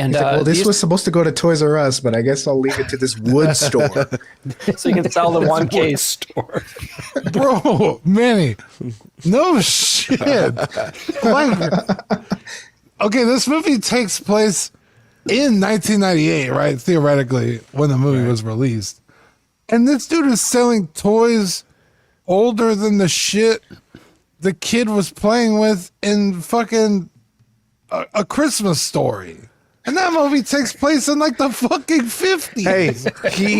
And He's like, well, this was supposed to go to Toys R Us, but I guess I'll leave it to this wood store. so you can sell the one case. Store. Bro, Manny, no shit. Like, okay, this movie takes place in 1998, right? Theoretically, when the movie was released. And this dude is selling toys older than the shit the kid was playing with in fucking A Christmas Story. And that movie takes place in like the fucking 50s. Hey,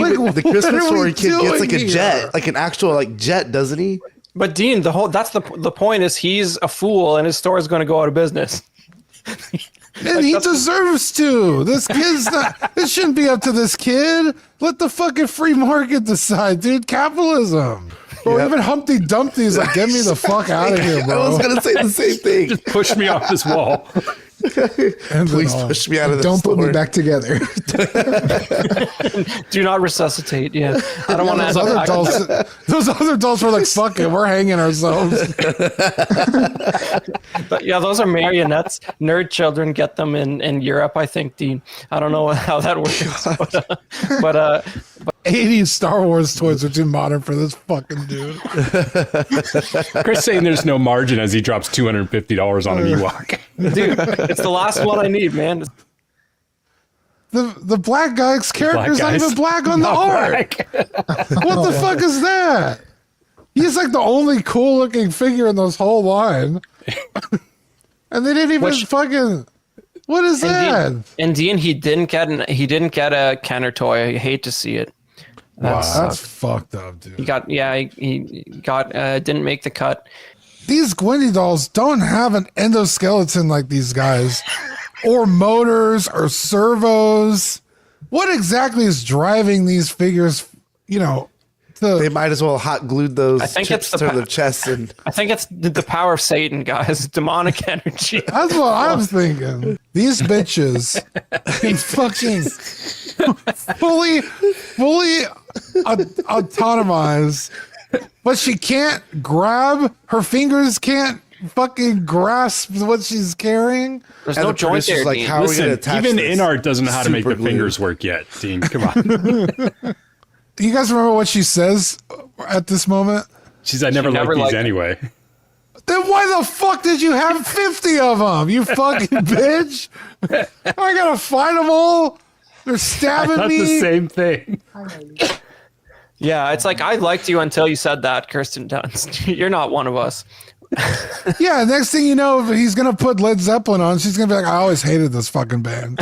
Like, the what Christmas are Story we kid gets like a doing jet, here? like an actual like jet, doesn't he? But Dean, that's the point is he's a fool and his store is going to go out of business. And he deserves to. This kid's not. It shouldn't be up to this kid. Let the fucking free market decide, dude. Capitalism. Bro, even Humpty Dumpty's like, get me the fuck out of here, I bro. was gonna say the same thing. Push me off this wall. And Please then, push me out of the Don't store. put me back together. Do not resuscitate. Yeah, I don't want to. those other adults. Those other adults were like, fuck it, we're hanging ourselves. But yeah, those are marionettes. Nerd children get them in Europe, I think, Dean. I don't know how that works, but 80s Star Wars toys are too modern for this fucking dude. Chris saying there's no margin as he drops $250 on an Ewok. dude, it's the last one I need, man. The black guy's character's not guys. even black on the art. What the fuck is that? He's like the only cool looking figure in this whole line. And they didn't even fucking. What is that? And Dean, he didn't get a Kenner toy. I hate to see it. That's fucked up, dude. He got didn't make the cut. These Gwendy dolls don't have an endoskeleton like these guys, or motors, or servos. What exactly is driving these figures? You know, They might as well hot glued those I think chips it's to their chests and I think it's the power of Satan, guys. Demonic energy. that's what I was thinking. These bitches can fucking fully autonomize, but she can't grab. Her fingers can't fucking grasp what she's carrying. There's and no the joint producer's there, like, Dean. how are we Listen, gonna attach even this? Inart doesn't know how to make the Super glue. fingers work yet, Dean. Come on. You guys remember what she says at this moment? She's I never liked these liked it. anyway. Then why the fuck did you have 50 of them? You fucking bitch. I gotta find them all. They're stabbing Not me. the same thing. Yeah, it's like I liked you until you said that, Kirsten Dunst. You're not one of us. Yeah, next thing you know, he's gonna put Led Zeppelin on. She's gonna be like, I always hated this fucking band.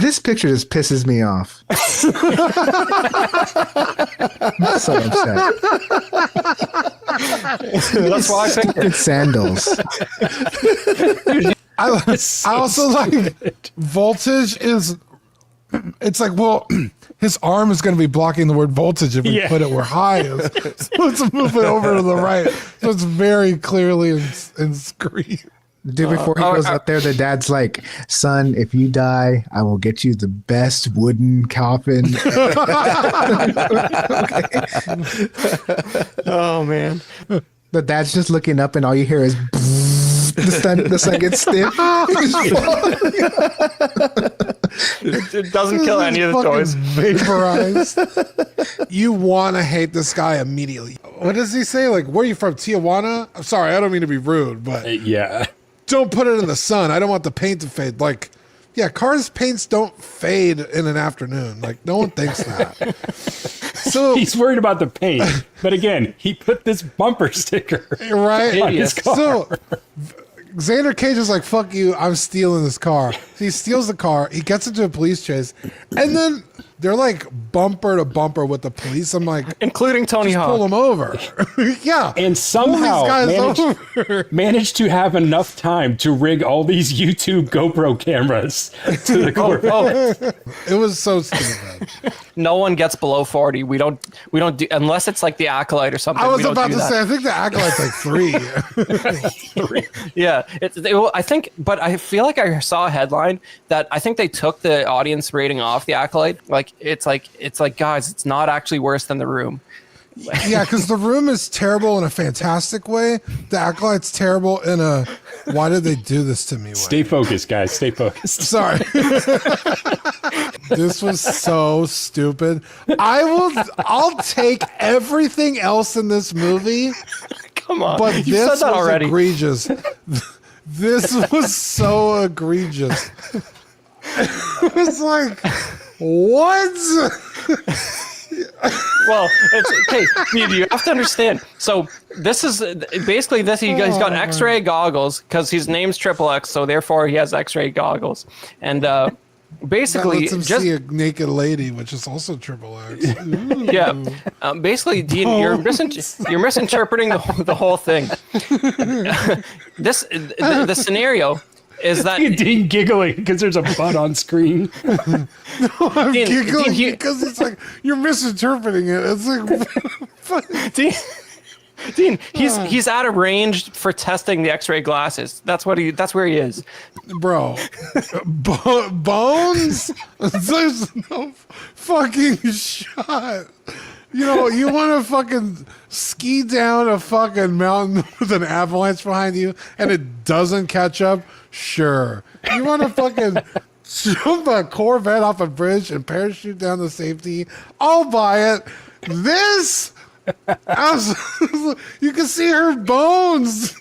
This picture just pisses me off. I'm so upset. That's why I think Good sandals. I also like voltage is. It's like, well, his arm is going to be blocking the word voltage if we Yeah. put it where high is. So let's move it over to the right. So it's very clearly in screen. Dude, before he goes up there, the dad's like, son, if you die, I will get you the best wooden coffin. oh man. The dad's just looking up and all you hear is the sun gets stiff. It doesn't kill any of the Fucking toys. Vaporized. You want to hate this guy immediately. What does he say? Like, where are you from? Tijuana? I'm sorry, I don't mean to be rude, but Yeah. don't put it in the sun. I don't want the paint to fade. Like, yeah, cars' paints don't fade in an afternoon. Like, no one thinks that. So, He's worried about the paint. But again, he put this bumper sticker right? on his car. So, Xander Cage is like, fuck you, I'm stealing this car. So he steals the car, he gets into a police chase, and then they're like bumper to bumper with the police. I'm like, Including Tony pull Hawk. him over. Yeah. and somehow Pull these guys over. managed to have enough time to rig all these YouTube GoPro cameras to the car. It was so stupid. No one gets below 40. We don't do unless it's like the Acolyte or something. I was we don't about do to that. say, I think the Acolyte's like 3. Yeah, I think, but I feel like I saw a headline that I think they took the audience rating off the Acolyte. Like it's like guys, it's not actually worse than The Room. Yeah, because The Room is terrible in a fantastic way. The Acolyte's terrible in a why did they do this to me way. Stay focused, guys. Stay focused. Sorry. This was so stupid. I'll take everything else in this movie, Come on, but you this said that was already. egregious. This was so egregious. It was like, what? Well, it's okay. You have to understand. So this is basically this. He's got X-ray goggles because his name's Triple X, so therefore he has X-ray goggles. And That basically, lets him just see a naked lady, which is also Triple X. yeah. Basically, Dean, you're misinterpreting the whole thing. The scenario is that Dean giggling because there's a butt on screen. I'm Dean, giggling Dean, because it's like you're misinterpreting it. It's like Dean, he's out of range for testing the X-ray glasses. That's where he is. bro, bones. There's no fucking shot. You know, you want to fucking ski down a fucking mountain with an avalanche behind you and it doesn't catch up? Sure. You want to fucking jump a Corvette off a bridge and parachute down to safety? I'll buy it. This, you can see her bones.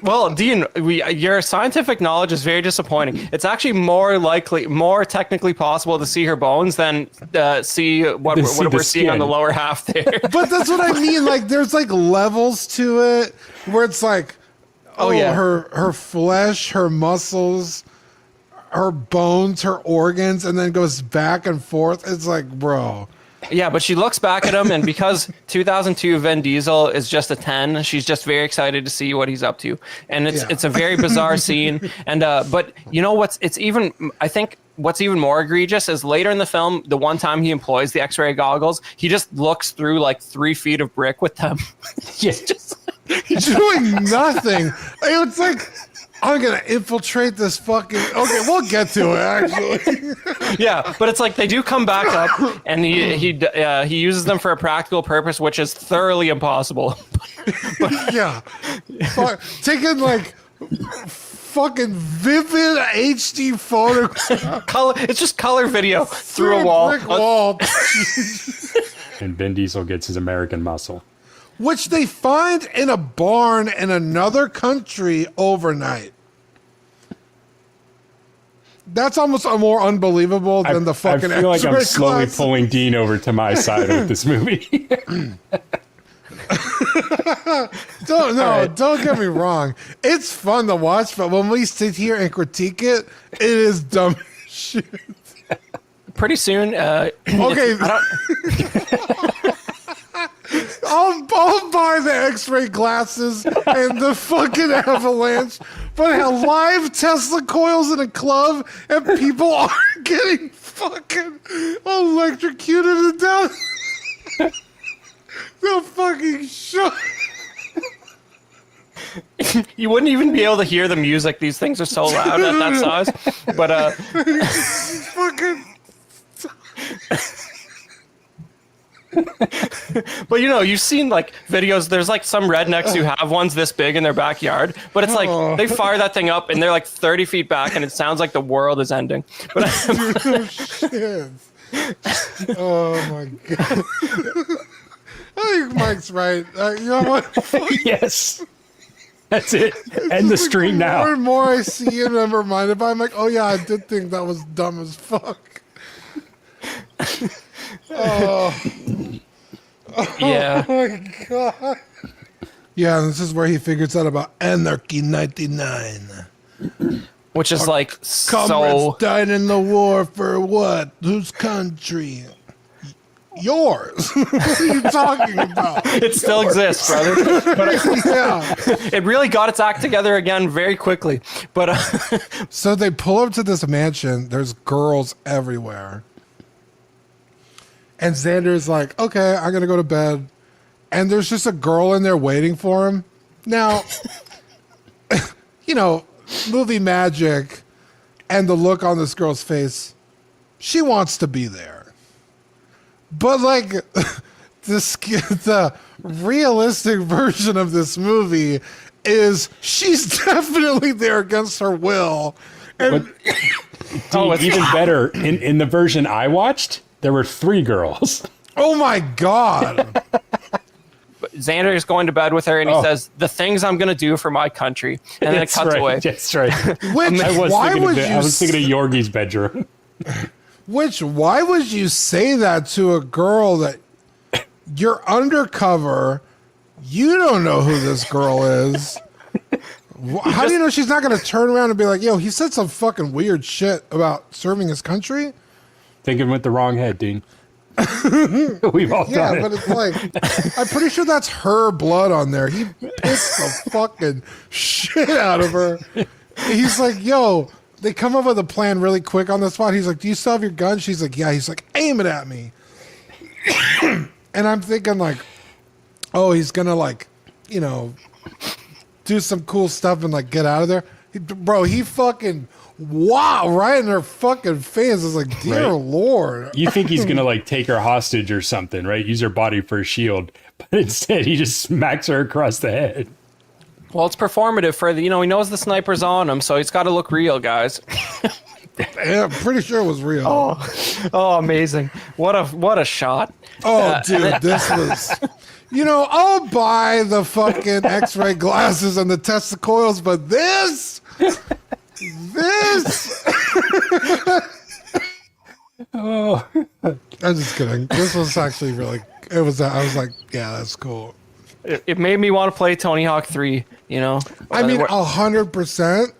Well, Dean, your scientific knowledge is very disappointing. It's actually more technically possible to see her bones than see what See the we're seeing on the skin. lower half there. But that's what I mean. Like, there's like levels to it where it's like, Oh, yeah. her flesh, her muscles, her bones, her organs, and then goes back and forth. It's like, bro. Yeah, but she looks back at him, and because 2002 Vin Diesel is just a 10, she's just very excited to see what he's up to, and it's a very bizarre scene. And but you know I think what's even more egregious is later in the film, the one time he employs the X-ray goggles, he just looks through like 3 feet of brick with them. Yeah. Doing nothing. It's like, I'm gonna infiltrate this fucking. Okay, we'll get to it. Actually, Yeah, but it's like they do come back up, and he uses them for a practical purpose, which is thoroughly impossible. yeah. Taking like fucking vivid HD photos It's just color video through through a wall. brick wall, And Vin Diesel gets his American muscle. which they find in a barn in another country overnight. That's almost more unbelievable than the fucking. I feel like I'm X-ray slowly glass. pulling Dean over to my side with this movie. Don't get me wrong. It's fun to watch, but when we sit here and critique it, it is dumb as shit. Pretty soon, Okay, I'll buy the X-ray glasses and the fucking avalanche, but have live Tesla coils in a club and people are getting fucking electrocuted to death. The fucking shit. you wouldn't even be able to hear the music. These things are so loud at that size. But Fucking. but you've seen like videos. There's like some rednecks who have ones this big in their backyard, but it's like they fire that thing up and they're like 30 feet back, and it sounds like the world is ending. But Shit. Oh my god. I think Mike's right. You know what? Yes. That's it. End the stream More now. and more I see it, I'm reminded by. I'm like, oh yeah, I did think that was dumb as fuck. yeah, Oh my god. Yeah, this is where he figures out about Anarchy 99. which is like Comrades so. died in the war for what? Whose country? Yours. What are you talking about? It still exists, brother. Yeah. It really got its act together again very quickly. But So they pull up to this mansion. There's girls everywhere. And Xander's like, okay, I'm going to go to bed. And there's just a girl in there waiting for him. Now, movie magic and the look on this girl's face, she wants to be there. But like the realistic version of this movie is she's definitely there against her will. And Even better, in the version I watched, there were 3 girls. oh my God. Xander is going to bed with her, and he Oh. says, "The things I'm going to do for my country," and then it That's cuts right. away. That's right. Which, I was why thinking would of you I was thinking of Yorgie's bedroom. why would you say that to a girl that you're undercover? You don't know who this girl is. How do you know she's not going to turn around and be like, yo, he said some fucking weird shit about serving his country? Thinking with the wrong head, Dean. We've all Yeah, done but it. it's like, I'm pretty sure that's her blood on there. He pissed the fucking shit out of her. He's like, yo, they come up with a plan really quick on the spot. He's like, do you still have your gun? She's like, yeah. He's like, aim it at me. And I'm thinking like, oh, he's going to like, you know, do some cool stuff and like get out of there. Bro, he fucking, wow, right in her fucking face. It's like, dear Right. Lord. You think he's going to like take her hostage or something, right? Use her body for a shield. But instead, he just smacks her across the head. Well, it's performative for the, he knows the sniper's on him, so he's got to look real, guys. Yeah, I'm pretty sure it was real. Oh, amazing! What a shot! Oh, dude, this was. I'll buy the fucking X-ray glasses and the Tesla coils, but this. Oh, I'm just kidding. This was actually really. It was. I was like, yeah, that's cool. It made me want to play Tony Hawk 3. I mean, 100%.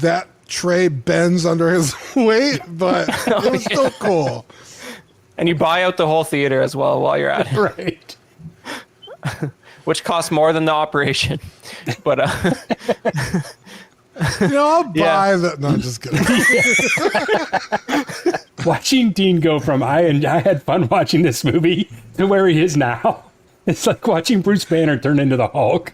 That tray bends under his weight, but it was still cool. and you buy out the whole theater as well while you're at it, right. which costs more than the operation. But I'll buy Yeah. the. No, I'm just kidding. Watching Dean go from I had fun watching this movie to where he is now. It's like watching Bruce Banner turn into the Hulk.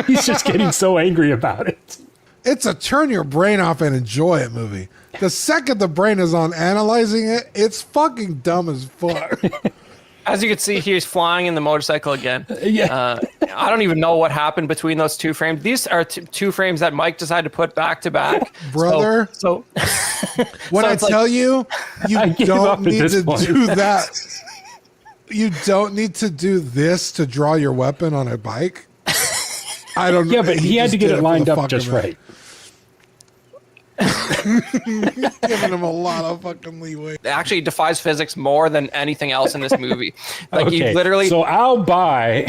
He's just getting so angry about it. It's a turn your brain off and enjoy it movie. The second the brain is on analyzing it, it's fucking dumb as fuck. as you can see, he's flying in the motorcycle again. Yeah. I don't even know what happened between those 2 frames. These are 2 frames that Mike decided to put back to back. Brother. So When So I it's like- tell you, you I gave up don't at need this to point. do that. You don't need to do this to draw your weapon on a bike. I don't know. Yeah, but he had just to get did it for lined the up fuck just of it. right. Giving him a lot of fucking leeway. it actually defies physics more than anything else in this movie. Like Okay, you literally so I'll buy.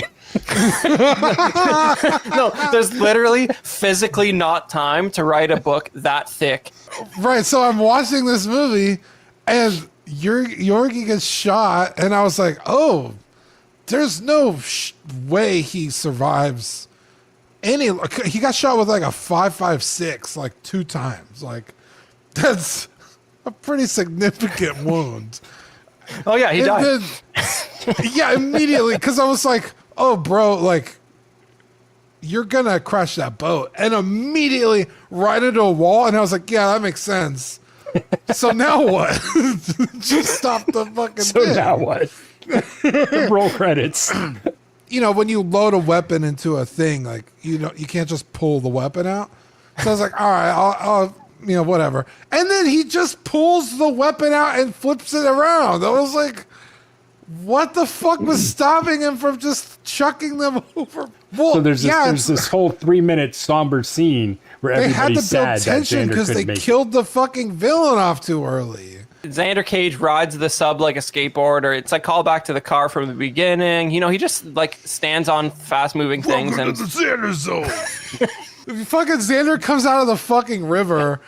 no, there's literally physically not time to write a book that thick. Right, so I'm watching this movie, and Yorgi gets shot, and I was like, oh, there's no way he survives he got shot with like a 5.56 like 2 times. Like, that's a pretty significant wound. Oh yeah, he And died. then, yeah, immediately, because I was like, oh, bro, like, you're going to crash that boat. And immediately right into a wall. And I was like, yeah, that makes sense. So now what? Just stop the fucking So thing. now what? Roll credits. When you load a weapon into a thing, like, you can't just pull the weapon out. So I was like, all right, I'll whatever. And then he just pulls the weapon out and flips it around. I was like, what the fuck was stopping him from just chucking them over? Well, So there's it's- this whole 3-minute somber scene where they had everybody's to build sad that tension Xander because they couldn't make it. killed the fucking villain off too early. Xander Cage rides the sub like a skateboarder. It's like call back to the car from the beginning. He just like stands on fast moving things and Xander zone. Fucking Xander comes out of the fucking river,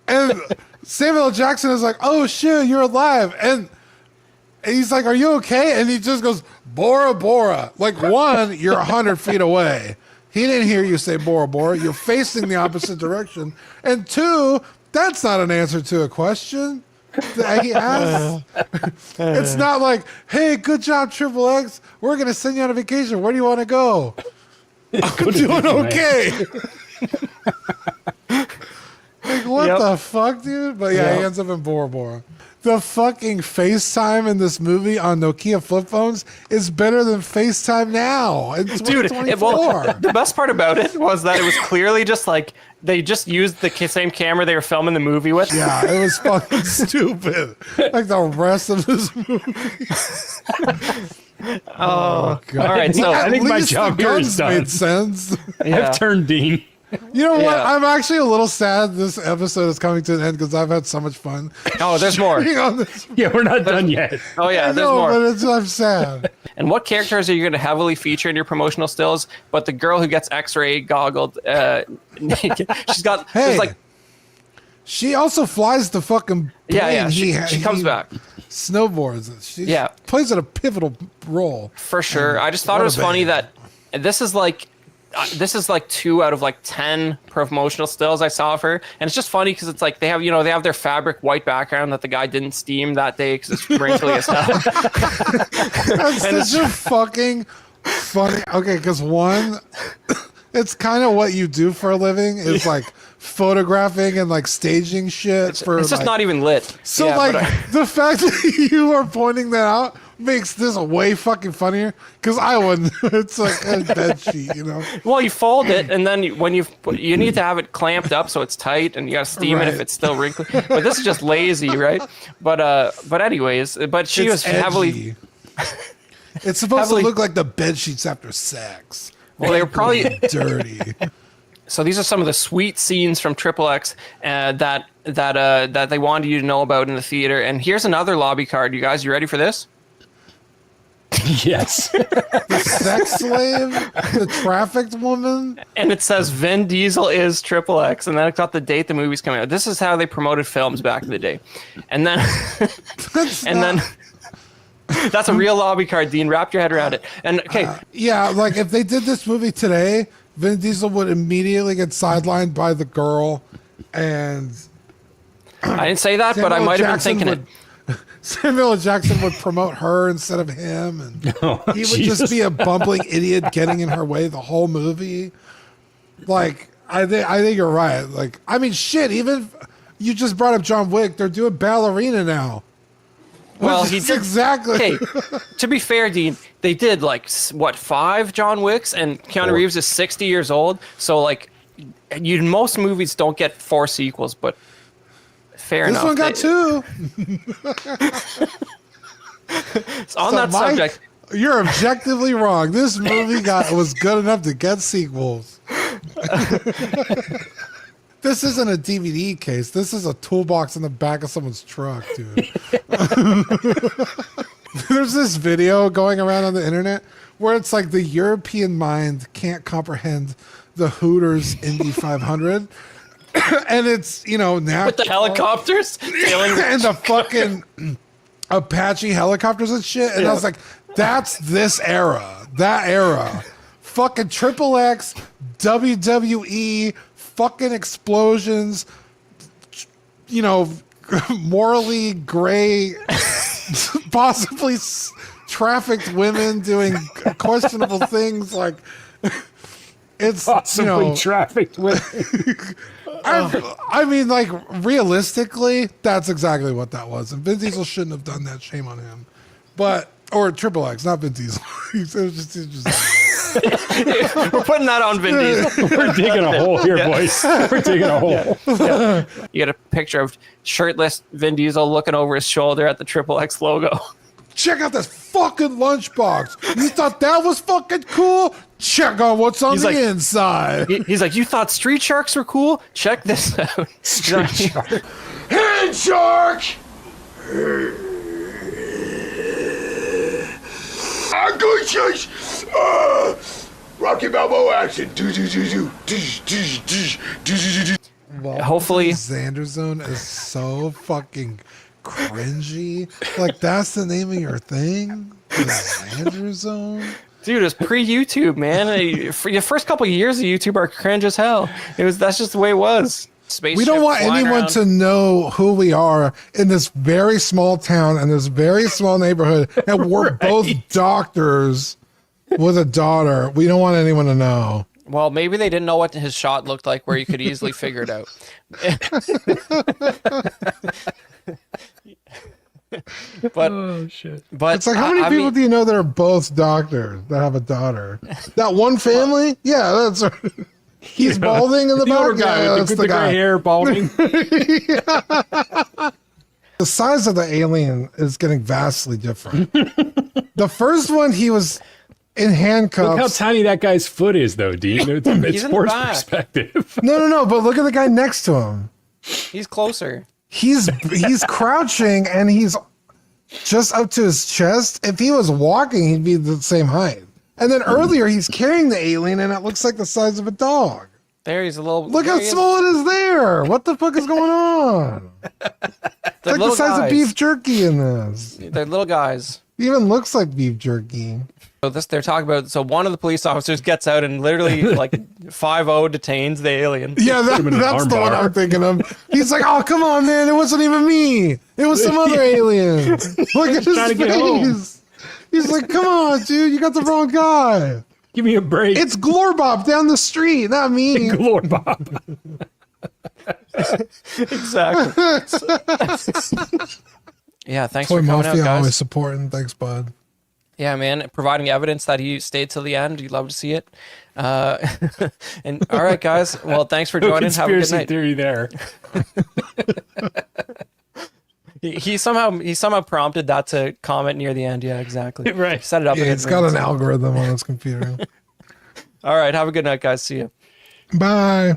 and Samuel L. Jackson is like, "Oh shit, you're alive!" And he's like, "Are you okay?" And he just goes, "Bora Bora." Like, one, you're 100 feet away. He didn't hear you say Bora Bora. You're facing the opposite direction. And 2, that's not an answer to a question that he asked. It's not like, "Hey, good job, Triple X. We're gonna send you on a vacation. Where do you want to go?" I'm doing okay. Like, what Yep. the fuck, dude? But yeah, he Yep. ends up in Bora Bora. The fucking FaceTime in this movie on Nokia flip phones is better than FaceTime now in Dude, 2024. the best part about it was that it was clearly just like they just used the same camera they were filming the movie with. Yeah, it was fucking stupid. Like the rest of this movie. Oh, all right. So I think my least job the here guns is done. made sense. yeah. I've turned Dean. You know what? Yeah. I'm actually a little sad this episode is coming to an end because I've had so much fun. Oh, there's more. being on this. Yeah, we're not done yet. Oh yeah, I there's know, more. but I'm sad. And what characters are you going to heavily feature in your promotional stills? But the girl who gets X-ray goggled, naked, she's got. Hey, There's like, she also flies the fucking yeah. plane. She comes back Snowboards. She Yeah. plays a pivotal role. for sure. I just thought what it a was funny band. that this is like 2 out of like 10 promotional stills I saw of her, and it's just funny because it's like they have their fabric white background that the guy didn't steam that day because it's wrinkly as hell. That's such a fucking funny. Okay, because one, it's kind of what you do for a living is like photographing and like staging shit for. It's just like, not even lit. So Yeah, like but the fact that you are pointing that out makes this way fucking funnier because I wouldn't. It's like a bed sheet, you know. well, you fold it, and then when you need to have it clamped up so it's tight, and you got to steam it if Right. it's still wrinkly. But this is just lazy, right? But anyways, but she was It's heavily. edgy. It's supposed heavily- to look like the bed sheets after sex. Well, they were probably. Dirty. So these are some of the sweet scenes from Triple X that they wanted you to know about in the theater. And here's another lobby card, you guys. You ready for this? Yes. Sex slave, the trafficked woman. And it says Vin Diesel is Triple X, and then it's got the date the movie's coming out. This is how they promoted films back in the day. And then That's and not- then that's a real lobby card, Dean. Wrap your head around it. And okay, Yeah, like if they did this movie today, Vin Diesel would immediately get sidelined by the girl, and I didn't say that, but I Samuel might have been Jackson thinking it. would, Samuel L. Jackson would promote her instead of him, and he would Jesus. just be a bumbling idiot getting in her way the whole movie. Like, I think you're right. Like, I mean, shit. Even you just brought up John Wick. They're doing Ballerina now. Well, Which he is did exactly. Okay, to be fair, Dean, they did like 5 John Wicks, and Keanu Reeves is 60 years old. So like, most movies don't get 4 sequels, but fair This enough. one got 2. On So, that Mike, subject, you're objectively wrong. This movie was good enough to get sequels. This isn't a DVD case. This is a toolbox in the back of someone's truck, dude. There's this video going around on the internet where it's like the European mind can't comprehend the Hooters Indy 500. And it's, now with the helicopters tailing and the fucking Apache helicopters and shit. And I was like, that's this era. That era. Fucking Triple X, WWE, fucking explosions, morally gray, possibly trafficked women doing questionable things. Like, it's, Possibly trafficked with. I mean, like, realistically, that's exactly what that was. And Vin Diesel shouldn't have done that. Shame on him. Or Triple X, not Vin Diesel. It was just We're putting that on Vin Diesel. We're digging a hole here, boys. We're digging a hole. You get a picture of shirtless Vin Diesel looking over his shoulder at the Triple X logo. check out this fucking lunchbox. You thought that was fucking cool? Check out what's on He's the like- inside. He's like, you thought Street Sharks were cool? Check this out. Street Shark. Hand shark! I'm going church. Rocky Balboa action. Well, Hopefully- Xander Zone is so fucking cringy. Like, that's the name of your thing? The Xander Zone? Dude, it's pre-YouTube, man. For the first couple of years of YouTube are cringe as hell. That's just the way it was. We don't want anyone to know who we are in this very small town and this very small neighborhood, and we're both doctors with a daughter. We don't want anyone to know. Well, maybe they didn't know what his shot looked like where you could easily figure it out. But Oh shit! but It's like, how many I people mean, do you know that are both doctors that have a daughter? That one family? Yeah, that's right. He's balding in the back. older guy Yeah, with that's the gray hair, balding. The size of the alien is getting vastly different. The first one, he was in handcuffs. Look how tiny that guy's foot is, though, Dean. It's in the sports back. perspective. No, but look at the guy next to him. he's closer. He's crouching and he's just up to his chest. If he was walking, he'd be the same height. And then earlier, he's carrying the alien, and it looks like the size of a dog. There, he's a little. Look there how he is. small it is there. What the fuck is going on? It's like the little size of guys. beef jerky in this. They're little guys. It even looks like beef jerky. So they're talking about. So one of the police officers gets out and literally like 5-0 detains the alien. Yeah, him in an that's the one armbar. I'm thinking of. He's like, oh, come on, man. It wasn't even me. It was some other alien. Look at his trying to get home. face. He's like, come on, dude. You got the wrong guy. Give me a break. It's Glorbop down the street, not me. Lord Bob. Exactly. Yeah, thanks Toy for coming out, Mafia always guys. supporting. Thanks, bud. Yeah, man, providing evidence that he stayed till the end. You'd love to see it. And all right, guys. Well, thanks for No joining. Have a good conspiracy night. theory there. He somehow prompted that to comment near the end. Yeah, exactly. Right. Set it up. Yeah, in it's got advance. an algorithm on his computer. All right. Have a good night, guys. See you. Bye.